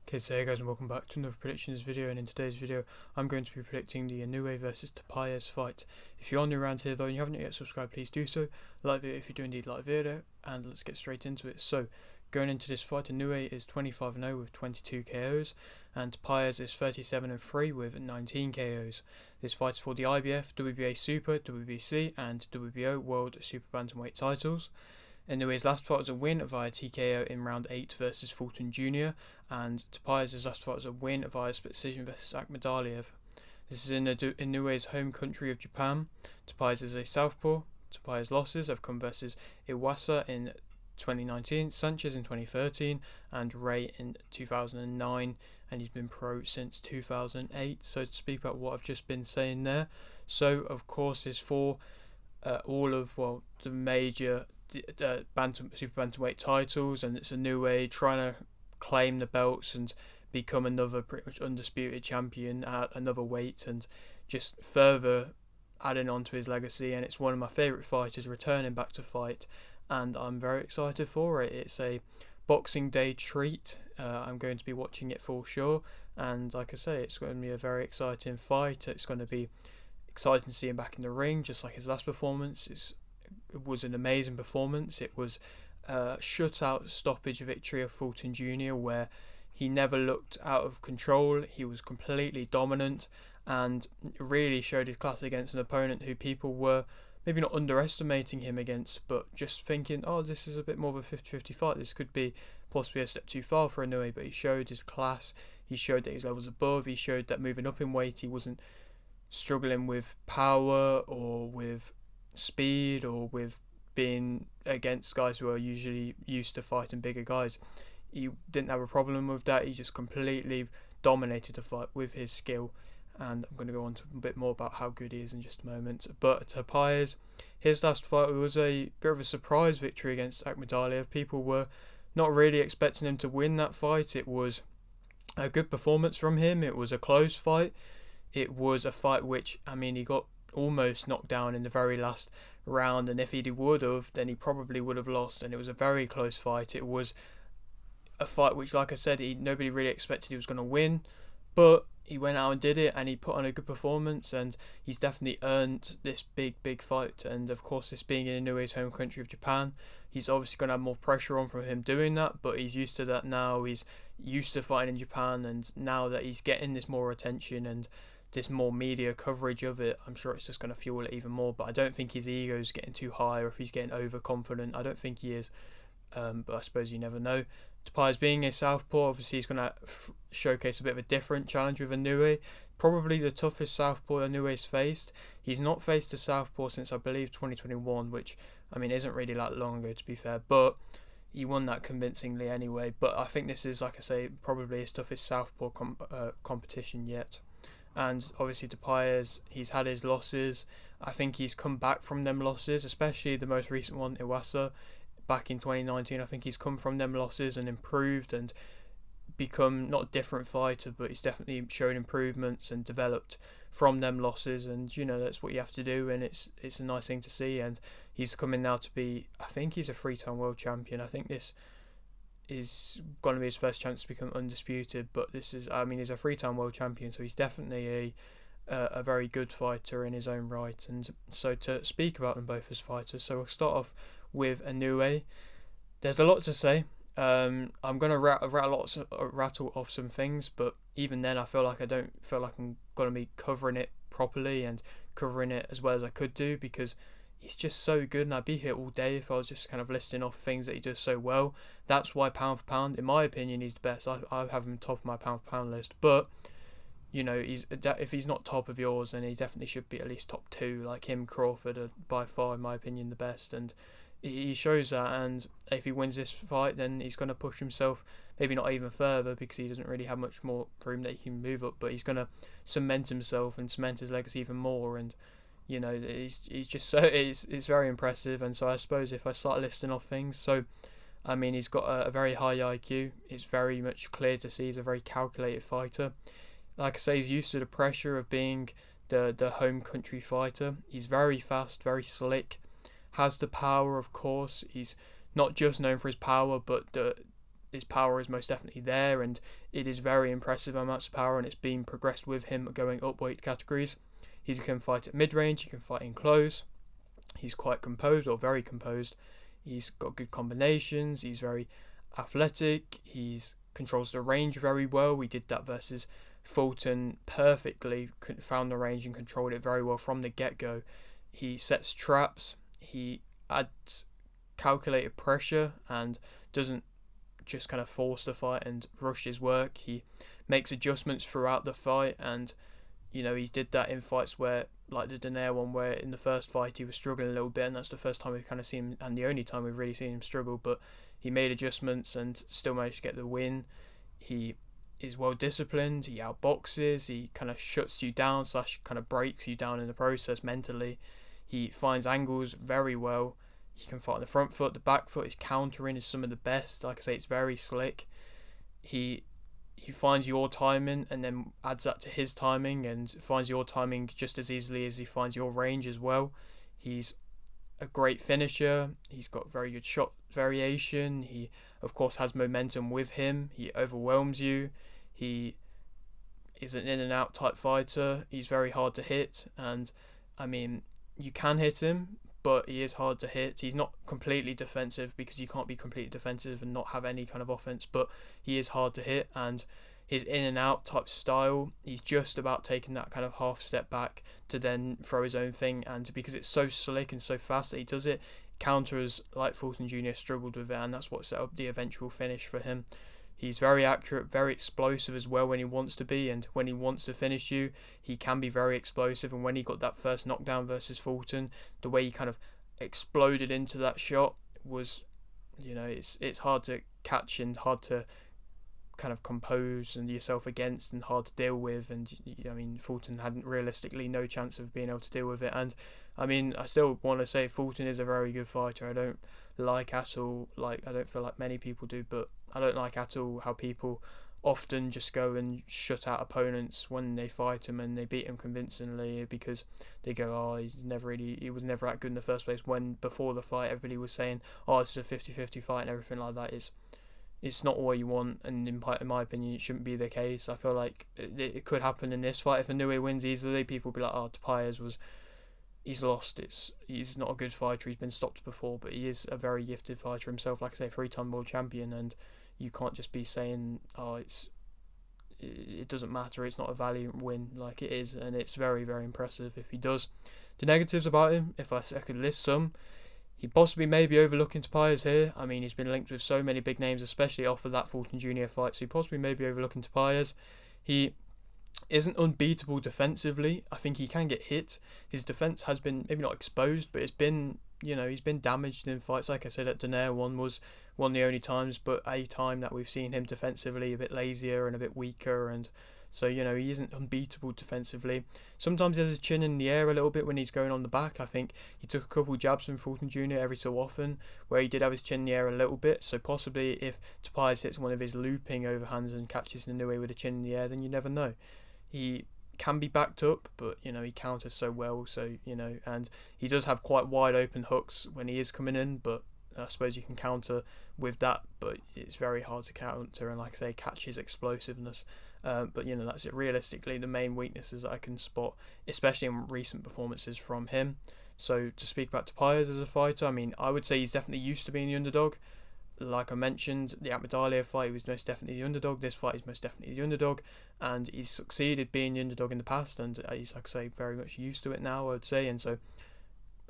Okay, so hey guys, and welcome back to another predictions video, and in today's video I'm going to be predicting the Inoue versus Tapales fight. If you're new around here though and you haven't yet subscribed, please do so. Like the video if you do indeed like the video, and let's get straight into it. So, going into this fight, Inoue is 25-0 with 22 KOs, and Tapales is 37-3 with 19 KOs. This fight is for the IBF, WBA Super, WBC, and WBO World Super Bantamweight titles. Inoue's last fight was a win via TKO in round 8 versus Fulton Jr., and Tapales' last fight was a win via split decision versus Akhmadaliev. This is in Inoue's home country of Japan. Tapales is a southpaw. Tapales' losses have come versus Iwasa in 2019, Sanchez in 2013, and Ray in 2009, and he's been pro since 2008. So to speak about what I've just been saying there, so of course is for all of the major super bantamweight titles, and it's Inoue trying to claim the belts and become another pretty much undisputed champion at another weight, and just further adding on to his legacy. And it's one of my favourite fighters returning back to fight, and I'm very excited for it. It's a Boxing Day treat. I'm going to be watching it for sure, and like I say, it's going to be a very exciting fight. It's going to be exciting to see him back in the ring, just like his last performance. It was an amazing performance. It was a shutout stoppage victory of Fulton Jr., where he never looked out of control. He was completely dominant and really showed his class against an opponent who people were maybe not underestimating him against, but just thinking, oh, this is a bit more of a 50-50 fight. This could be possibly a step too far for Inoue, but he showed his class. He showed that his levels above. He showed that moving up in weight, he wasn't struggling with power or with speed or with being against guys who are usually used to fighting bigger guys. He didn't have a problem with that. He just completely dominated the fight with his skill, and I'm going to go on to a bit more about how good he is in just a moment. But Tapales, his last fight was a bit of a surprise victory against Akhmadaliev. People were not really expecting him to win that fight. It was a good performance from him. It was a close fight. It was a fight which, he got almost knocked down in the very last round, and if he would have, then he probably would have lost, and it was a very close fight. It was a fight which, like I said, nobody really expected he was going to win, but he went out and did it, and he put on a good performance, and he's definitely earned this big fight. And of course, this being in Inoue's home country of Japan, he's obviously going to have more pressure on from him doing that, but he's used to that now. He's used to fighting in Japan, and now that he's getting this more attention and this more media coverage of it, I'm sure it's just going to fuel it even more. But I don't think his ego's getting too high, or if he's getting overconfident. I don't think he is, but I suppose you never know. Tapales being a southpaw, obviously he's going to showcase a bit of a different challenge with Inoue. Probably the toughest southpaw Inoue's faced. He's not faced a southpaw since, I believe, 2021, which isn't really that long ago, to be fair, but he won that convincingly anyway. But I think this is, like I say, probably his toughest southpaw competition yet. And obviously Tapales, he's had his losses. I think he's come back from them losses, especially the most recent one, Iwasa, back in 2019. I think he's come from them losses and improved and become not a different fighter, but he's definitely shown improvements and developed from them losses. And that's what you have to do, and it's a nice thing to see. And he's coming now to be, I think he's a 3-time world champion. I think this is going to be his first chance to become undisputed, but this is, he's a 3-time world champion, so he's definitely a very good fighter in his own right. And so to speak about them both as fighters, so we'll start off with Inoue. There's a lot to say. I'm going to rattle off some things, but even then I don't feel like I'm going to be covering it properly and covering it as well as I could do, because he's just so good, and I'd be here all day if I was just kind of listing off things that he does so well. That's why pound for pound, in my opinion, he's the best. I have him top of my pound for pound list, but if he's not top of yours, then he definitely should be at least top 2. Like him, Crawford are by far, in my opinion, the best, and he shows that. And if he wins this fight, then he's going to push himself maybe not even further, because he doesn't really have much more room that he can move up, but he's going to cement himself and cement his legacy even more. And he's just so, it's very impressive. And so I suppose if I start listing off things, so he's got a very high IQ. It's very much clear to see he's a very calculated fighter. Like I say, he's used to the pressure of being the home country fighter. He's very fast, very slick, has the power, of course. He's not just known for his power, but his power is most definitely there, and it is very impressive amounts of power, and it's been progressed with him going up weight categories. He can fight at mid-range, he can fight in close. He's quite composed, or very composed. He's got good combinations, he's very athletic, he's controls the range very well. We did that versus Fulton perfectly, found the range and controlled it very well from the get-go. He sets traps, he adds calculated pressure and doesn't just kind of force the fight and rush his work. He makes adjustments throughout the fight, and he did that in fights where, like the Donaire one, where in the first fight he was struggling a little bit, and that's the first time we've kind of seen him, and the only time we've really seen him struggle, but he made adjustments and still managed to get the win. He is well disciplined, he outboxes, he kind of shuts you down / kind of breaks you down in the process mentally. He finds angles very well. He can fight on the front foot, the back foot. His countering is some of the best. Like I say, it's very slick. He finds your timing and then adds that to his timing, and finds your timing just as easily as he finds your range as well. He's a great finisher. He's got very good shot variation. He, of course, has momentum with him. He overwhelms you. He is an in and out type fighter. He's very hard to hit, and I mean, you can hit him, but he is hard to hit. He's not completely defensive, because you can't be completely defensive and not have any kind of offense, but he is hard to hit, and his in and out type style, he's just about taking that kind of half step back to then throw his own thing, and because it's so slick and so fast that he does it, counters like Fulton Jr. struggled with it, and that's what set up the eventual finish for him. He's very accurate, very explosive as well when he wants to be, and when he wants to finish you, he can be very explosive. And when he got that first knockdown versus Fulton, the way he kind of exploded into that shot was, it's hard to catch and hard to kind of compose and yourself against, and hard to deal with. And I mean, Fulton had realistically no chance of being able to deal with it. And I mean, I still want to say Fulton is a very good fighter. I don't like at all, I don't feel like many people do, but I don't like at all how people often just go and shut out opponents when they fight him and they beat him convincingly, because they go, oh, he was never that good in the first place, when before the fight everybody was saying, oh, this is a 50-50 fight and everything like that. It's not what you want, and in my opinion it shouldn't be the case. I feel like it could happen in this fight. If Inoue wins easily, people will be like, oh, Tapales he's lost. He's not a good fighter, he's been stopped before, but he is a very gifted fighter himself. Like I say, 3-time world champion, and you can't just be saying, oh, it doesn't matter, it's not a valiant win. Like, it is, and it's very, very impressive if he does. The negatives about him, if I could list some, he possibly may be overlooking Tapales here. I mean, he's been linked with so many big names, especially off of that Fulton Jr. fight, so he possibly may be overlooking Tapales. He isn't unbeatable defensively. I think he can get hit. His defense has been maybe not exposed, but it's been, he's been damaged in fights. Like I said, at Donaire one was one of the only times, but a time that we've seen him defensively a bit lazier and a bit weaker, and so he isn't unbeatable defensively. Sometimes he has his chin in the air a little bit when he's going on the back. I think he took a couple jabs from Fulton Jr. every so often where he did have his chin in the air a little bit, so possibly if Tapales hits one of his looping overhands and catches Inoue with a chin in the air, then you never know. He can be backed up, but he counters so well, so and he does have quite wide open hooks when he is coming in, but I suppose you can counter with that, but it's very hard to counter and, like I say, catch his explosiveness. But that's it. Realistically, the main weaknesses that I can spot, especially in recent performances from him. So to speak about Tapales as a fighter, I mean, I would say he's definitely used to being the underdog. Like I mentioned, the Akhmadaliev fight, he was most definitely the underdog. This fight is most definitely the underdog, and he's succeeded being the underdog in the past, and he's, like I say, very much used to it now, I would say. And so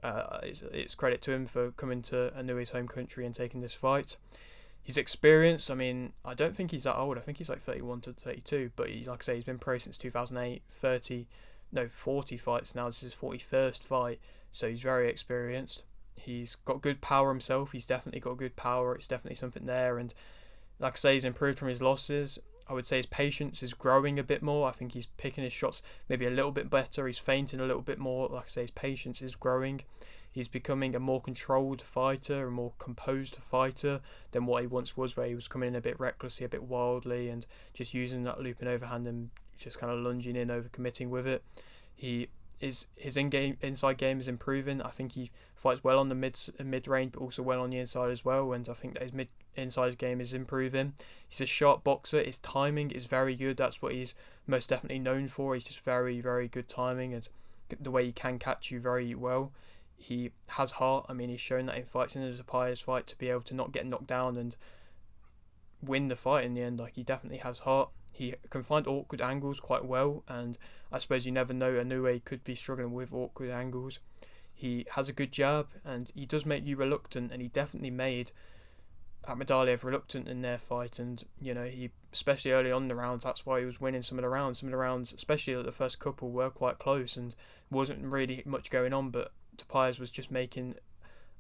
it's credit to him for coming to Inoue's home country and taking this fight. He's experienced. I mean, I don't think he's that old. I think he's like 31 to 32, but like I say, he's been pro since 2008, 40 fights now. This is his 41st fight, so he's very experienced. He's got good power himself. He's definitely got good power. It's definitely something there. And like I say, he's improved from his losses. I would say his patience is growing a bit more. I think he's picking his shots maybe a little bit better. He's feinting a little bit more. Like I say, his patience is growing. He's becoming a more controlled fighter, a more composed fighter than what he once was, where he was coming in a bit recklessly, a bit wildly, and just using that looping overhand and just kind of lunging in, overcommitting with it. His inside game is improving. I think he fights well on the mid range, but also well on the inside as well. And I think that his inside his game is improving. He's a sharp boxer. His timing is very good. That's what he's most definitely known for. He's just very, very good timing, and the way he can catch you very well. He has heart. I mean, he's shown that in fights in the Tapales fight to be able to not get knocked down and win the fight in the end. Like, he definitely has heart. He can find awkward angles quite well, and I suppose you never know, Inoue could be struggling with awkward angles. He has a good jab, and he does make you reluctant, and he definitely made Akhmadaliev reluctant in their fight. And he, especially early on in the rounds, that's why he was winning some of the rounds. Some of the rounds, especially the first couple, were quite close and wasn't really much going on, but Tapales was just making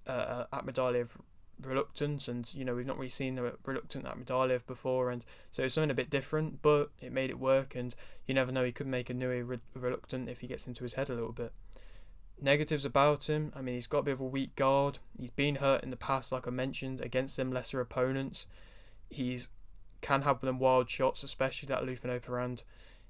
Akhmadaliev reluctant, and we've not really seen a reluctant Akhmadaliev before, and so it's something a bit different, but it made it work. And you never know, he could make Inoue reluctant if he gets into his head a little bit. Negatives about him, I mean, he's got a bit of a weak guard. He's been hurt in the past, like I mentioned, against them lesser opponents. He's can have them wild shots, especially that Lufino round.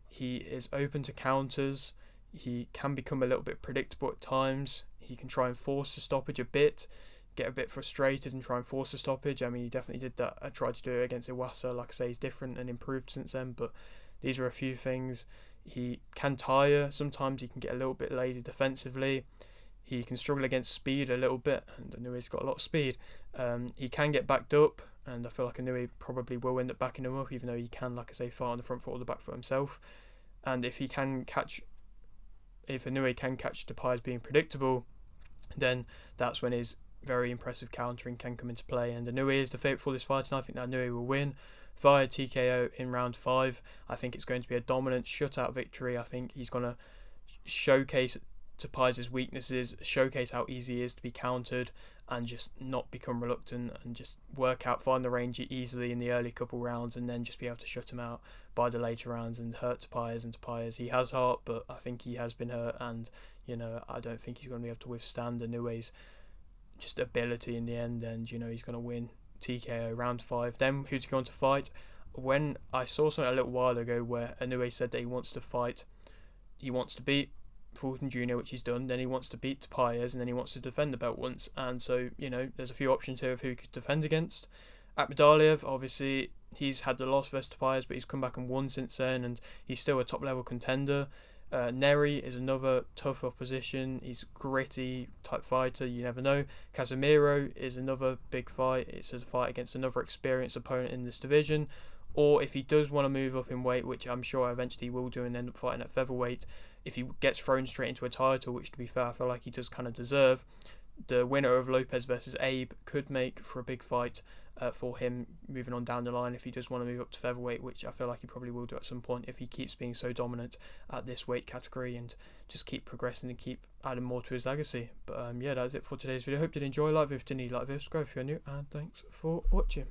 He is open to counters. He can become a little bit predictable at times. He can try and force the stoppage a bit, get a bit frustrated and try and force a stoppage. I mean, he definitely did that. I tried to do it against Iwasa. Like I say, he's different and improved since then, but these are a few things. He can tire. Sometimes he can get a little bit lazy defensively. He can struggle against speed a little bit, and Inoue's got a lot of speed. He can get backed up, and I feel like Inoue probably will end up backing him up, even though he can, like I say, fight on the front foot or the back foot himself. And if Inoue can catch Tapales being predictable, then that's when his very impressive countering can come into play. And Inoue is the favourite for this fight, and I think that Inoue will win via TKO in round 5. I think it's going to be a dominant shutout victory. I think he's going to showcase Tapales' weaknesses, showcase how easy he is to be countered, and just not become reluctant and just find the range easily in the early couple rounds, and then just be able to shut him out by the later rounds and hurt Tapales. And Tapales, he has heart, but I think he has been hurt, and I don't think he's going to be able to withstand Inoue's just ability in the end. And he's going to win TKO round 5. Then who's he going to fight? When I saw something a little while ago where Inoue said that he wants to beat Fulton Jr., which he's done, then he wants to beat Tapales, and then he wants to defend the belt once. And so there's a few options here of who he could defend against. Akhmadaliev, obviously he's had the loss versus Tapales, but he's come back and won since then, and he's still a top level contender. Neri is another tough opposition. He's gritty type fighter, you never know. Casemiro is another big fight. It's a fight against another experienced opponent in this division. Or if he does want to move up in weight, which I'm sure eventually he will do and end up fighting at featherweight, if he gets thrown straight into a title, which to be fair I feel like he does kind of deserve, the winner of Lopez versus Abe could make for a big fight for him moving on down the line if he does want to move up to featherweight, which I feel like he probably will do at some point if he keeps being so dominant at this weight category and just keep progressing and keep adding more to his legacy. But yeah, that's it for today's video. Hope you did enjoy. Like if you did, like this, subscribe if you're new, and thanks for watching.